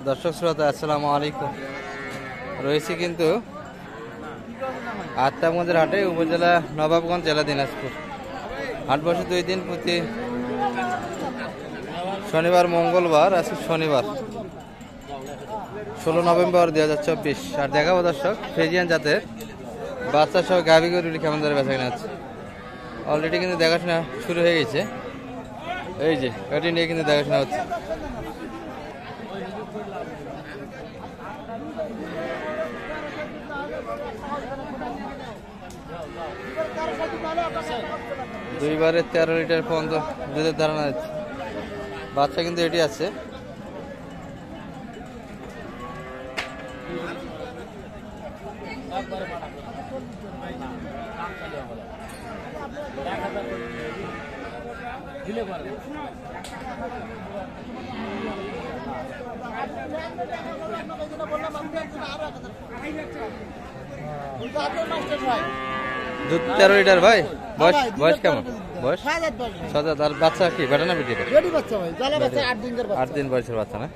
দর্শক শ্রোতা আসসালামু আলাইকুম। রয়েছি কিন্তু আত্মাগঞ্জের হাটে, উপজেলা নবাবগঞ্জ, জেলা দিনাজপুর। হাট বসে 2 দিন, প্রতি শনিবার মঙ্গলবার। আজকে শনিবার 16 নভেম্বর 2024। আর দেখাবো দর্শক ফ্রিজিয়ান জাতের বাচ্চা সহ গাভী গরুগুলি কেমন ধরে বেচা কেনা হচ্ছে। অলরেডি কিন্তু দেখাশোনা শুরু হয়ে গেছে। এই যে এটি নিয়ে কিন্তু দেখাশোনা হচ্ছে। দুইবারে 13 লিটার পর্যন্ত দুধের ধারণা আছে। বাচ্চা কিন্তু এটি আছে। দুধ 13 লিটার ভাই। বয়স কেমন? বয়স 7 দাঁত। আর বাচ্চা কি বেটা না বেটি? 8 দিন বয়সের বাচ্চা না?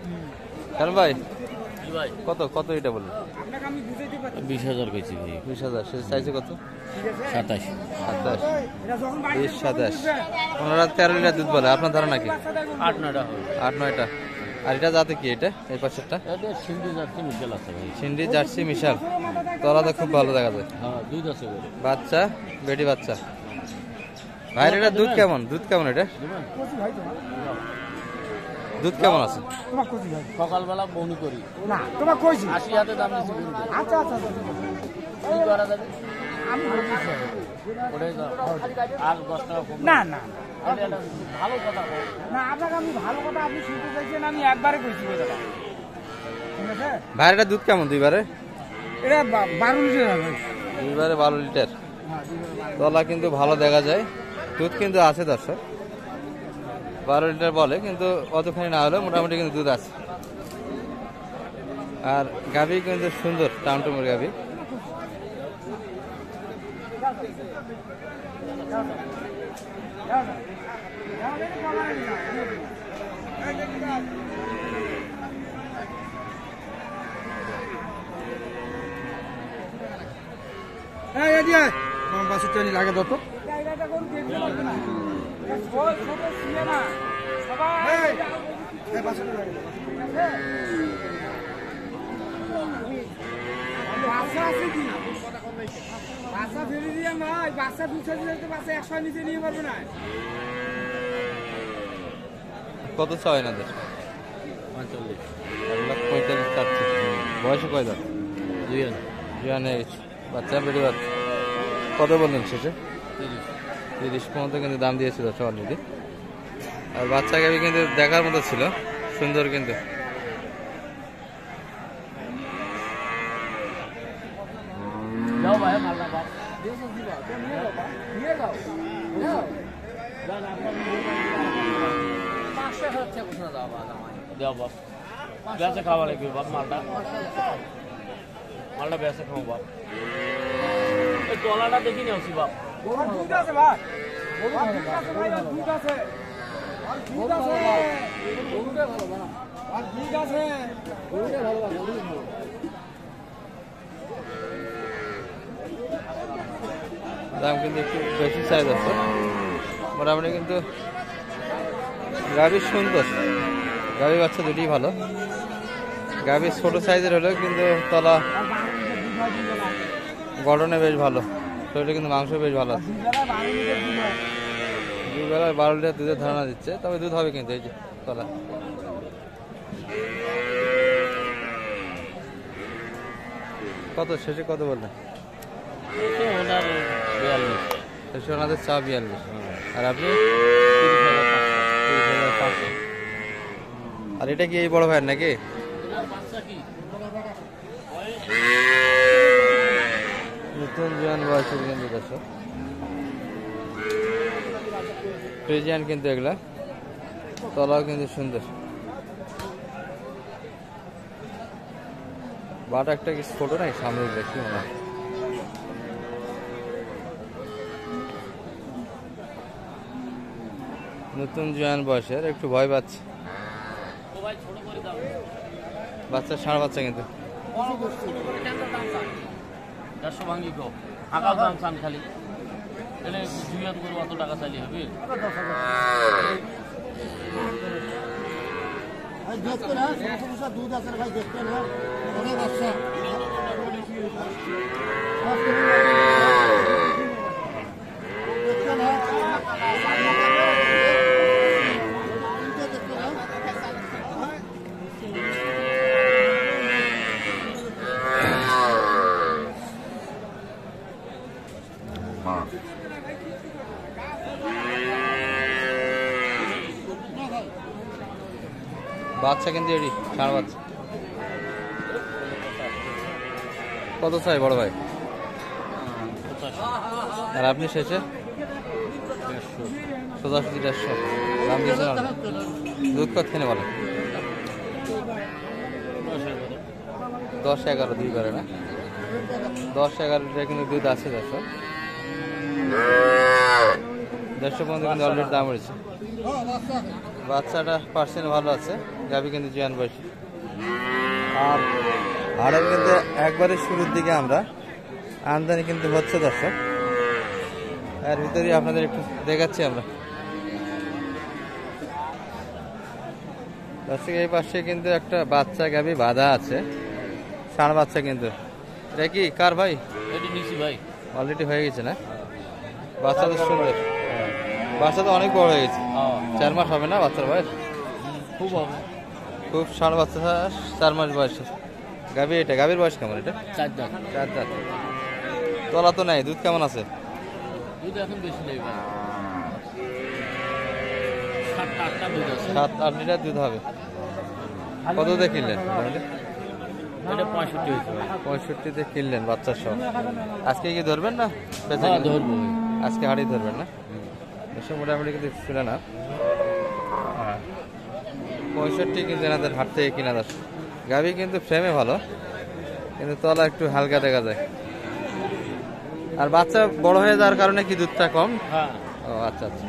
কারণ ভাই কত এটা বললেন? 20,000 কইছি ভাই। 20,000। সে চাইছে কত? 27। 27। ওনারা 13 লিটার দুধ বলে। আপনার ধারণা কি? 8-9টা হবে। 8-9টা। আর এটা যাতে কি? এটা এই পাশেরটা এটা সিন্ধি জার্সি মিশাল আছে ভাই। সিন্ধি জার্সি মিশাল। তলাটা খুব ভালো দেখা যায়। হ্যাঁ, দুধ আছে করে। বাচ্চা বেটি বাচ্চা। ভাই এটা দুধ কেমন? এটা দুধ কেমন আছে? সকালবেলা বউনি করি না তোমার কইছি 80 হাতে দাম দিছি। আচ্ছা কি করা যাবে? আমি ওটাই দাও। আর 10 টাকা কম না এটা ভালো কথা বল। না আপনাকে আমি ভালো কথা আপনি শুনতে চাইছেন, আমি একবারে কইছি কথাটা। ঠিক আছে ভাই এটা দুধ কেমন? দুইবারে এটা 12 লিটার হবে। দুইবারে 12 লিটার। তলা কিন্তু ভালো দেখা যায়। দুধ কিন্তু আছে দর্শক। 12 লিটার বলে, কিন্তু অতখানি না হলেও মোটামুটি কিন্তু দুধ আছে। আর গাভী কিন্তু সুন্দর টাউনটুমুর গাভী। লাগে দত বাচ্চা আছে কি? বাচ্চা ফেলে দিয়ে ভাই, বাচ্চা 200 দিলে বাচ্চা 100 নিচে নিয়ে পারবে না। কত চাই না? 45। 1,45,000 চাচ্ছে। বয়সে কয় দাঁত? 2 জুয়ান হয়ে গেছে। বাচ্চা বেটি বাচ্চা। কত বললেন শেষে? 30 পর্যন্ত কিন্তু দাম দিয়েছিল অলরেডি। আর বাচ্চা গাভী কিন্তু দেখার মতো ছিল, সুন্দর কিন্তু। যাও ভাই মালটা বাপ। নিয়ে যাও 500 হচ্ছে কোথা দাও দাও বাপ। বেঁচে খাওয়া লাগবে বাপ। মালটা বেঁচে খাও বাপ। এই তলাটা দেখি নিয়েছি বাপ। দুধ আছে ভাই, দুধ আছে ভাই, দুধ আছে, দুধ আছে, গরুটা ভালো না, আর দুধ আছে, গরুটা ভালো না, গরু ভালো। দাম কিন্তু একটু বেশি সাইজ আছে মোটামুটি, কিন্তু গাভী সুন্দর। গাভী বাচ্চা দুটোই ভালো। গাভী ছোট সাইজের হলেও কিন্তু তলা গঠনে বেশ ভালো, শরীরে কিন্তু মাংস বেশ ভালো আছে। 2 বেলায় 12 লিটার দুধের ধারণা দিচ্ছে, তবে দুধ হবে কিন্তু। এই যে তলা কত? শেষে কত বললেন? শেষে ওনাদের চা 42। আর আপনি? 30,500। আর এটা কি এই বড় ভাইয়ের নাকি? নতুন জোয়ান বয়সের কিন্তু দর্শক ফ্রিজিয়ান কিন্তু এগুলা। তলাও কিন্তু সুন্দর। বাট একটা কি ছোট নাই সামনে দেখি মনে হয়। নতুন জোয়ান বয়সের, একটু ভয় পাচ্ছে। বাচ্চা ষাঁড় বাচ্চা কিন্তু 150 ভাঙি গো আকাল দাম চান খালি এলে 2 হাত করে অত টাকা চাইলে হবে ভাই দেখতে না সমস্যা দুধ আছে ভাই দেখতে না অনেক আছে দেখতে না বাচ্চা কিন্তু এডি ষাঁড় বাচ্চা কত চাই বড় ভাই? আর আপনি শেষে 85-150 দাম দিয়েছেন আপনি। দুধ কত খেনে বলেন? 10-11 দুই করে না 10-11 লিটার কিন্তু দুধ আছে 150 পর্যন্ত কিন্তু অলরেডি দাম উঠেছে। বাচ্চাটা পার্সেন্ট ভালো আছে, গাভী কিন্তু জিয়ান বয়স। আর হাড়ের কিন্তু একবারে শুরুর দিকে আমরা আমদানি কিন্তু হচ্ছে দর্শক, এর ভিতরেই আপনাদের একটু দেখাচ্ছি আমরা। দর্শক এই পাশে কিন্তু একটা বাচ্চা গাভী বাঁধা আছে, ষাঁড় বাচ্চা কিন্তু। এটা কি কার ভাই? এটি নিছি ভাই, অলরেডি হয়ে গেছে না? বাচ্চা তো সুন্দর, বাচ্চা তো অনেক বড় হয়ে গেছে, 4 মাস হবে না বাচ্চার বয়স? খুব হবে, খুব ষাঁড় বাচ্চা 4 মাস বয়স গাভী। এটা গাভীর বয়স কেমন? এটা 4 দাঁত। 4 দাঁত। তলা তো নাই, দুধ কেমন আছে? দুধ এখন বেশি নেই ভাই, 7-8 দুধ আছে। 7-8 লিটার দুধ হবে। কত দিয়ে কিনলেন? এটা 65 হয়েছে ভাই। 65-তে কিনলেন বাচ্চা সহ। আজকে কি ধরবেন না? হ্যাঁ ধরবো ভাই। আজকে হাড়ি ধরবেন না? এসব মোটামুটি কিন্তু ছিল না। 65 কিন্তু এনাদের হাট থেকে কিনা যাচ্ছে। গাভী কিন্তু ফ্রেমে ভালো, কিন্তু তলা একটু হালকা দেখা যায়। আর বাচ্চা বড় হয়ে যাওয়ার কারণে কি দুধটা কম? হ্যাঁ। ও আচ্ছা আচ্ছা,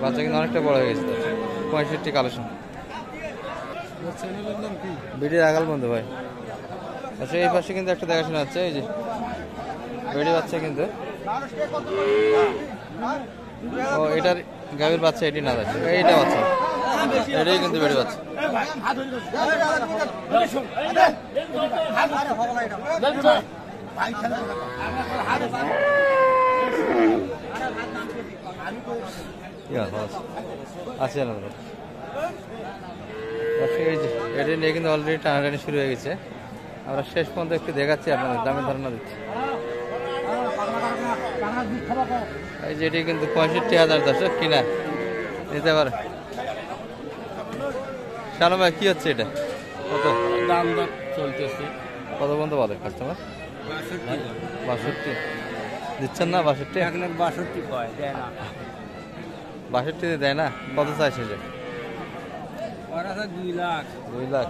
বাচ্চা কিন্তু অনেকটা বড় হয়ে গেছে। 65 কালেকশন বিডির আগাল বন্ধু ভাই। আচ্ছা এই পাশে কিন্তু একটা দেখাশোনা আছে, এই যে বেড়ি বাচ্চা কিন্তু। ও এটার গাভীর বাচ্চা, এটি না যাচ্ছে, এইটা বাচ্চা, এটাই কিন্তু বেড়ি বাচ্চা। আছে না এই যে এটা নিয়ে কিন্তু অলরেডি টানাটানি শুরু হয়ে গেছে। আমরা শেষ পর্যন্ত একটু দেখাচ্ছি আপনাদের, দামের ধারণা দিচ্ছি। এই যে এটি কিন্তু 65,000 দর্শক কিনা, নিতে পারে। শানু ভাই কি হচ্ছে এটা? কত দাম দর চলতেছে? কত পর্যন্ত বলে কাস্টমার? 62 দিচ্ছেন না? 62 62 কয় দেয় না, 62 দেয় না? কত চাইছে যে? 2 লাখ। 2 লাখ।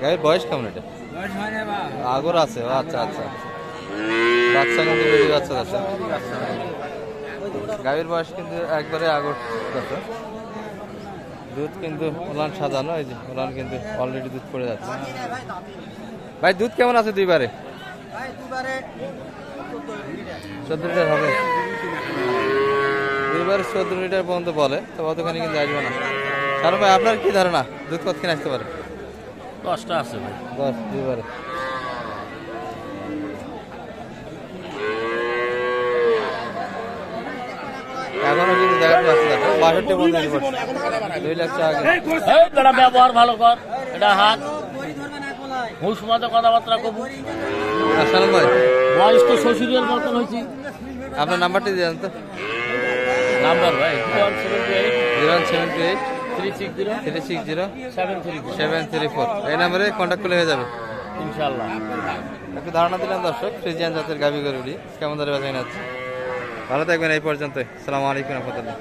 গাড়ির বয়স কেমন এটা? বয়স হয় না বা আগর আছে? আচ্ছা আচ্ছা, বাচ্চা কিন্তু বেশি বাচ্চা আছে। গাভীর বয়স কিন্তু একবারে আগর আছে। দুধ কিন্তু ওলান সাজানো, এই যে ওলান কিন্তু অলরেডি দুধ পড়ে যাচ্ছে। ভাই দুধ কেমন আছে দুইবারে? 14 লিটার হবে। দুইবারে 14 লিটার পর্যন্ত বলে, তো অতখানি কিন্তু আসবে না। কারণ ভাই আপনার কি ধারণা দুধ কত কিনে আসতে পারে? 10টা আছে ভাই। 10 দুইবারে। এখনো কিন্তু দেখাতে পাচ্ছি না, 62 পর্যন্ত 2 লাখ টাকা। এই তোরা ব্যবহার ভালো কর, এটা হাত হুঁশ মতো কথাবার্তা কবু। আসসালাম ভাই, বয়স তো শ্বশুরের মতন হয়েছি। আপনার নাম্বারটি দিয়ে দেন তো। নাম্বার ভাই 0178 01728 360 360 734 734। এই নাম্বারে কন্ট্যাক্ট করলে হয়ে যাবে ইনশাআল্লাহ। একটু ধারণা দিলাম দর্শক ফ্রিজিয়ান জাতের গাভী গরুটি কেমন ধরে বেচা কিনা হচ্ছে। ভালো থাকবেন এই পর্যন্ত। আসসালামু আলাইকুম রহমতুল্লাহ।